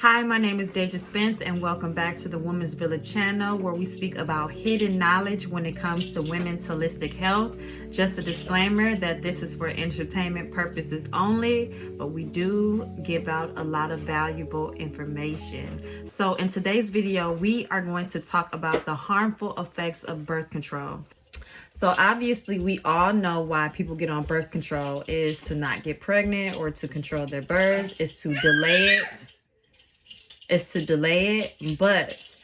Hi, my name is Deja Spence, and welcome back to the Women's Village channel, where we speak about hidden knowledge when it comes to women's holistic health. Just a disclaimer that this is for entertainment purposes only, but we do give out a lot of valuable information. So in today's video, we are going to talk about the harmful effects of birth control. So obviously we all know why people get on birth control is to not get pregnant or to control their birth, is to delay it. But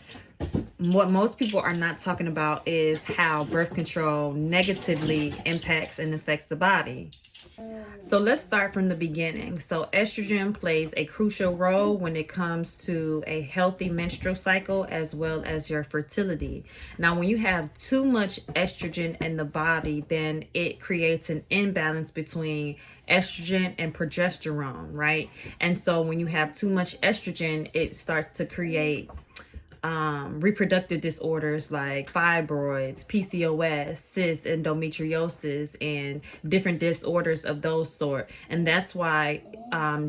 what most people are not talking about is how birth control negatively impacts and affects the body. So let's start from the beginning. So estrogen plays a crucial role when it comes to a healthy menstrual cycle as well as your fertility. Now, when you have too much estrogen in the body, then it creates an imbalance between estrogen and progesterone, right? And so when you have too much estrogen, it starts to create reproductive disorders like fibroids, PCOS, cysts, endometriosis, and different disorders of those sort. And that's why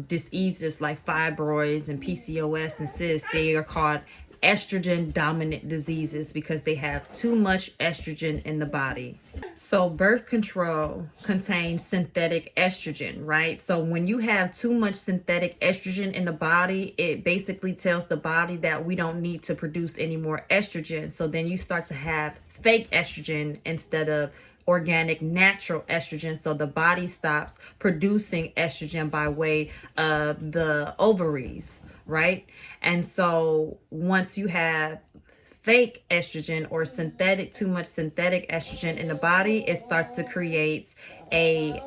diseases like fibroids and PCOS and cysts, they are called estrogen dominant diseases because they have too much estrogen in the body. So birth control contains synthetic estrogen, right? So when you have too much synthetic estrogen in the body, it basically tells the body that we don't need to produce any more estrogen. So then you start to have fake estrogen instead of organic natural estrogen. So the body stops producing estrogen by way of the ovaries, right? And so once you have fake estrogen or too much synthetic estrogen in the body, it starts to create a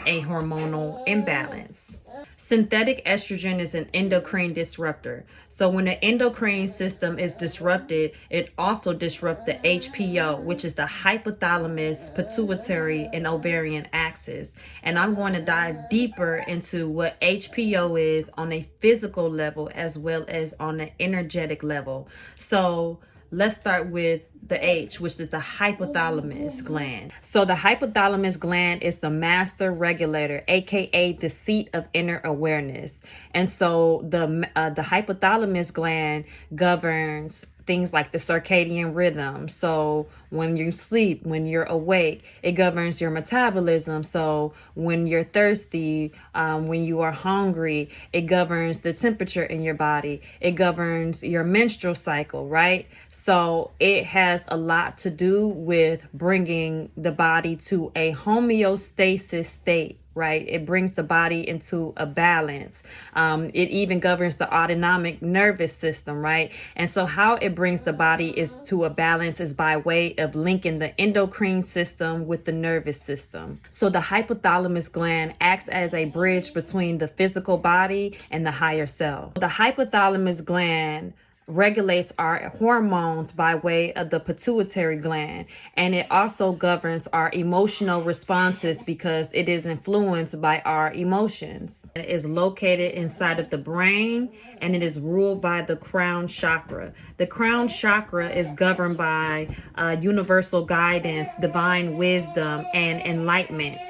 hormonal imbalance. Synthetic estrogen is an endocrine disruptor. So when the endocrine system is disrupted, it also disrupts the HPO, which is the hypothalamus, pituitary, and ovarian axis. And I'm going to dive deeper into what HPO is on a physical level as well as on an energetic level. So let's start with the H, which is the hypothalamus gland. So the hypothalamus gland is the master regulator, aka the seat of inner awareness. And so the hypothalamus gland governs things like the circadian rhythm. So when you sleep, when you're awake, it governs your metabolism. So when you're thirsty, when you are hungry, it governs the temperature in your body. It governs your menstrual cycle, right? So it has a lot to do with bringing the body to a homeostasis state, right? It brings the body into a balance. It even governs the autonomic nervous system, right? And so how it brings the body is to a balance is by way of linking the endocrine system with the nervous system. So the hypothalamus gland acts as a bridge between the physical body and the higher self. The hypothalamus gland regulates our hormones by way of the pituitary gland, and it also governs our emotional responses because it is influenced by our emotions. It is located inside of the brain, and it is ruled by the crown chakra. The crown chakra is governed by universal guidance, divine wisdom, and enlightenment.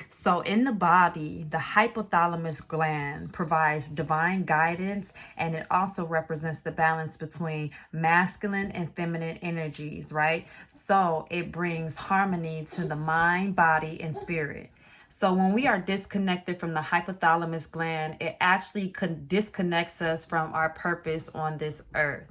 So in the body, the hypothalamus gland provides divine guidance, and it also represents the balance between masculine and feminine energies, right? So it brings harmony to the mind, body, and spirit. So when we are disconnected from the hypothalamus gland, it actually disconnects us from our purpose on this earth.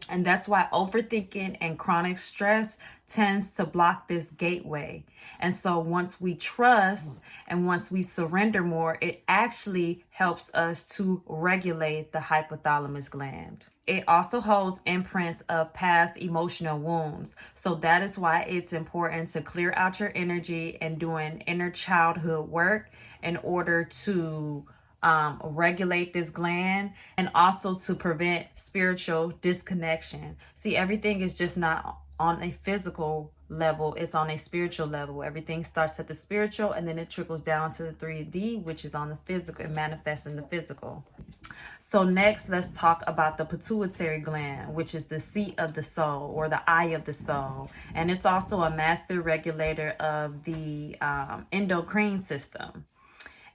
And that's why overthinking and chronic stress tends to block this gateway. And so once we trust and once we surrender more, it actually helps us to regulate the hypothalamus gland. It also holds imprints of past emotional wounds. So that is why it's important to clear out your energy and doing inner childhood work in order to regulate this gland, and also to prevent spiritual disconnection. See, everything is just not on a physical level, it's on a spiritual level. Everything starts at the spiritual and then it trickles down to the 3D, which is on the physical and manifests in the physical. So next, let's talk about the pituitary gland, which is the seat of the soul or the eye of the soul. And it's also a master regulator of the endocrine system.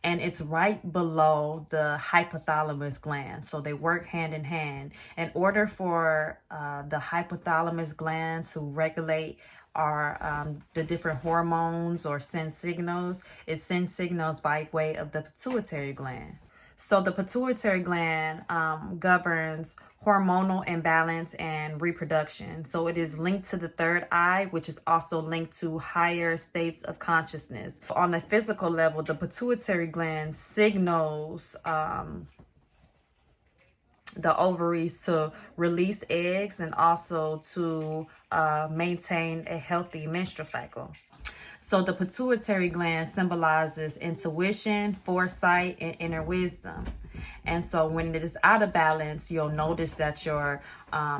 and it's right below the hypothalamus gland. So they work hand in hand. In order for the hypothalamus gland to regulate the different hormones or send signals, it sends signals by way of the pituitary gland. So the pituitary gland governs hormonal imbalance and reproduction. So it is linked to the third eye, which is also linked to higher states of consciousness. On a physical level, the pituitary gland signals the ovaries to release eggs and also to maintain a healthy menstrual cycle. So the pituitary gland symbolizes intuition, foresight, and inner wisdom. And so when it is out of balance, you'll notice that your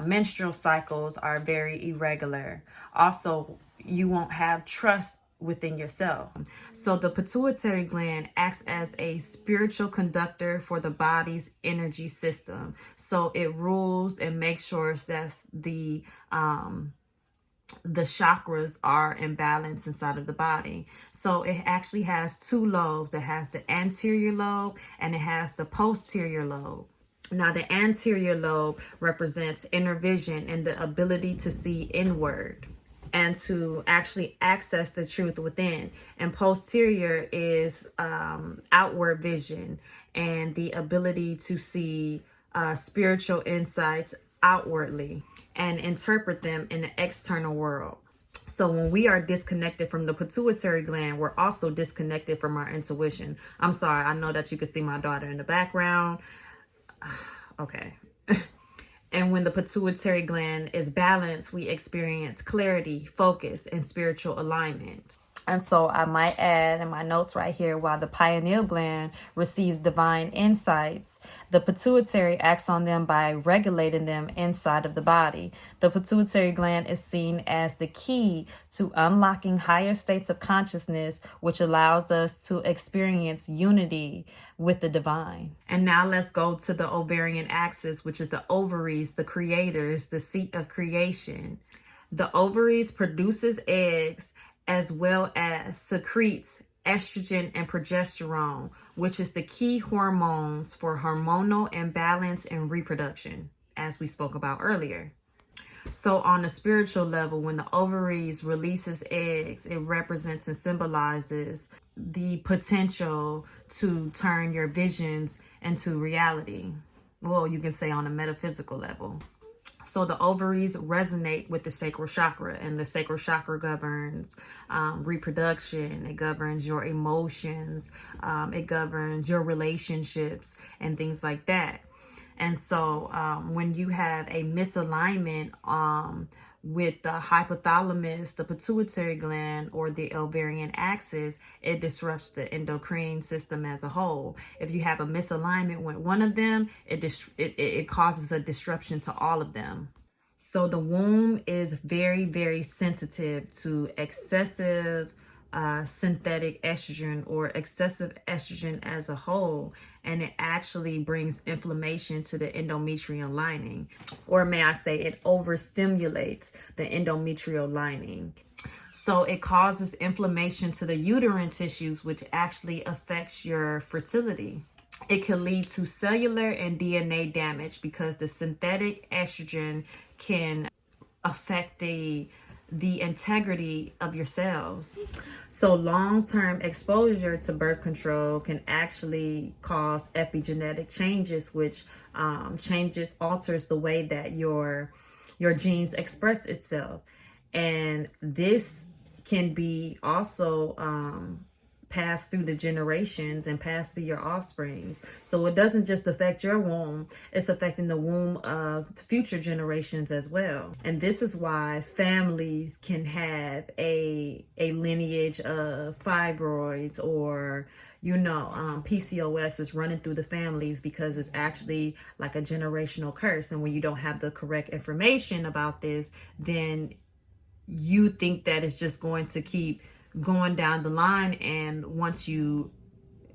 menstrual cycles are very irregular. Also, you won't have trust within yourself. So the pituitary gland acts as a spiritual conductor for the body's energy system. So it rules and makes sure that the chakras are in balance inside of the body. So it actually has two lobes. It has the anterior lobe and it has the posterior lobe. Now, the anterior lobe represents inner vision and the ability to see inward and to actually access the truth within. And posterior is outward vision and the ability to see spiritual insights outwardly and interpret them in the external world. So when we are disconnected from the pituitary gland, we're also disconnected from our intuition. I'm sorry, I know that you can see my daughter in the background. Okay. And when the pituitary gland is balanced, we experience clarity, focus, and spiritual alignment. And so I might add in my notes right here, while the pineal gland receives divine insights, the pituitary acts on them by regulating them inside of the body. The pituitary gland is seen as the key to unlocking higher states of consciousness, which allows us to experience unity with the divine. And now let's go to the ovarian axis, which is the ovaries, the creators, the seat of creation. The ovaries produces eggs as well as secretes estrogen and progesterone, which is the key hormones for hormonal imbalance and reproduction, as we spoke about earlier. So on a spiritual level, when the ovaries releases eggs, it represents and symbolizes the potential to turn your visions into reality. Well, you can say on a metaphysical level. So the ovaries resonate with the sacral chakra, and the sacral chakra governs reproduction. It governs your emotions. It governs your relationships and things like that. And so when you have a misalignment with the hypothalamus, the pituitary gland, or the ovarian axis, it disrupts the endocrine system as a whole. If you have a misalignment with one of them, it causes a disruption to all of them. So the womb is very, very sensitive to excessive synthetic estrogen or excessive estrogen as a whole, and it actually brings inflammation to the endometrial lining, or may I say it overstimulates the endometrial lining. So it causes inflammation to the uterine tissues, which actually affects your fertility. It can lead to cellular and DNA damage because the synthetic estrogen can affect the integrity of your cells. So long-term exposure to birth control can actually cause epigenetic changes, which alters the way that your genes express itself. And this can be also pass through the generations and pass through your offsprings. So it doesn't just affect your womb, it's affecting the womb of future generations as well. And this is why families can have a lineage of fibroids or PCOS is running through the families, because it's actually like a generational curse. And when you don't have the correct information about this, then you think that it's just going to keep going down the line, and once you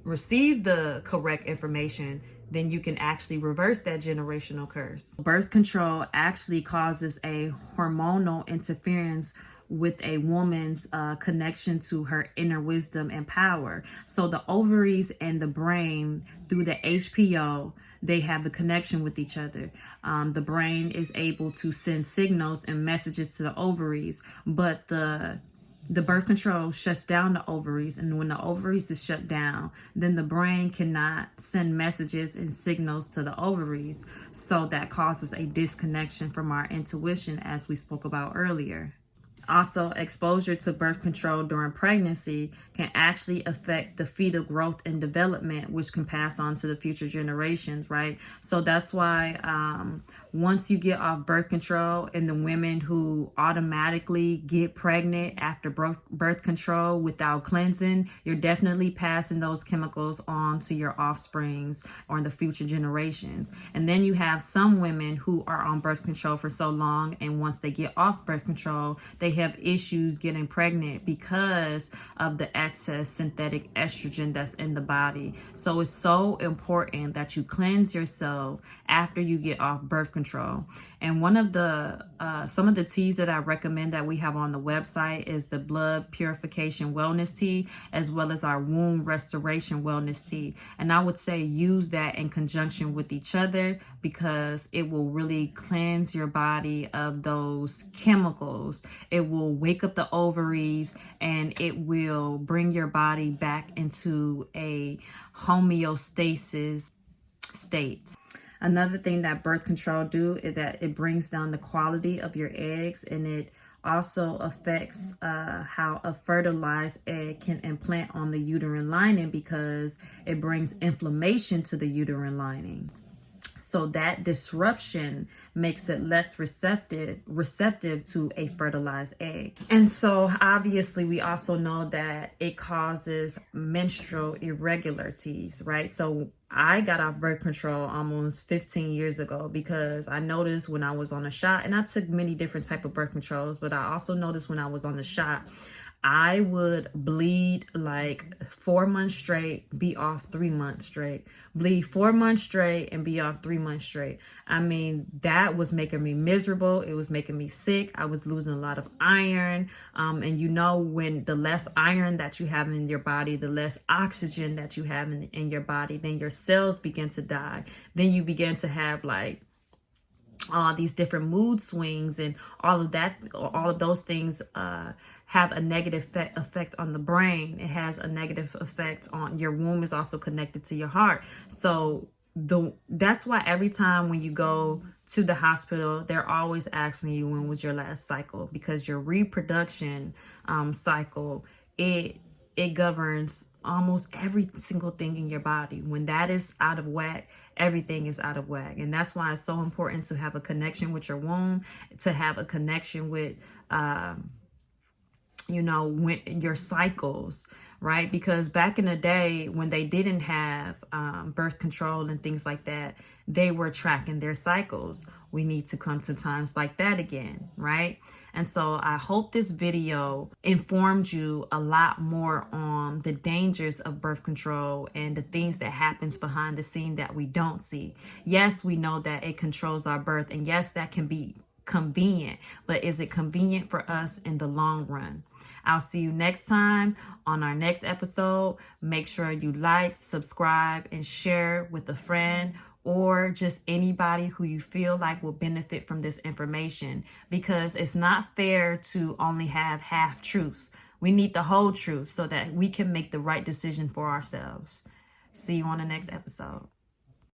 receive the correct information, then you can actually reverse that generational curse. Birth control actually causes a hormonal interference with a woman's connection to her inner wisdom and power. So the ovaries and the brain, through the HPO, they have the connection with each other. The brain is able to send signals and messages to the ovaries, but the birth control shuts down the ovaries, and when the ovaries is shut down, then the brain cannot send messages and signals to the ovaries. So that causes a disconnection from our intuition, as we spoke about earlier. Also, exposure to birth control during pregnancy can actually affect the fetal growth and development, which can pass on to the future generations, right? So that's why once you get off birth control, and the women who automatically get pregnant after birth control without cleansing, you're definitely passing those chemicals on to your offsprings or the future generations. And then you have some women who are on birth control for so long, and once they get off birth control, they have issues getting pregnant because of the excess synthetic estrogen that's in the body. So it's so important that you cleanse yourself after you get off birth control. And one of the some of the teas that I recommend that we have on the website is the blood purification wellness tea, as well as our womb restoration wellness tea. And I would say use that in conjunction with each other, because it will really cleanse your body of those chemicals. It will wake up the ovaries, and it will bring your body back into a homeostasis state. Another thing that birth control do is that it brings down the quality of your eggs, and it also affects how a fertilized egg can implant on the uterine lining, because it brings inflammation to the uterine lining. So that disruption makes it less receptive to a fertilized egg. And so obviously we also know that it causes menstrual irregularities, right? So I got off birth control almost 15 years ago, because I noticed when I was on a shot, and I took many different type of birth controls, but I also noticed when I was on the shot, I would bleed like 4 months straight, be off 3 months straight, bleed 4 months straight, and be off 3 months straight. I mean, that was making me miserable. It was making me sick. I was losing a lot of iron. And you know, when the less iron that you have in your body, the less oxygen that you have in your body, then your cells begin to die. Then you begin to have like all these different mood swings, and all of that, all of those things have a negative effect on the brain. It has a negative effect on your womb. Is also connected to your heart. So that's why every time when you go to the hospital, they're always asking you when was your last cycle, because your reproduction cycle, it governs almost every single thing in your body. When that is out of whack, everything is out of whack. And that's why it's so important to have a connection with your womb, to have a connection with when your cycles, right? Because back in the day when they didn't have birth control and things like that, they were tracking their cycles. We need to come to times like that again, right? And so I hope this video informed you a lot more on the dangers of birth control and the things that happens behind the scene that we don't see. Yes, we know that it controls our birth, and yes, that can be convenient, but is it convenient for us in the long run? I'll see you next time on our next episode. Make sure you like, subscribe, and share with a friend, or just anybody who you feel like will benefit from this information, because it's not fair to only have half truths. We need the whole truth so that we can make the right decision for ourselves. See you on the next episode.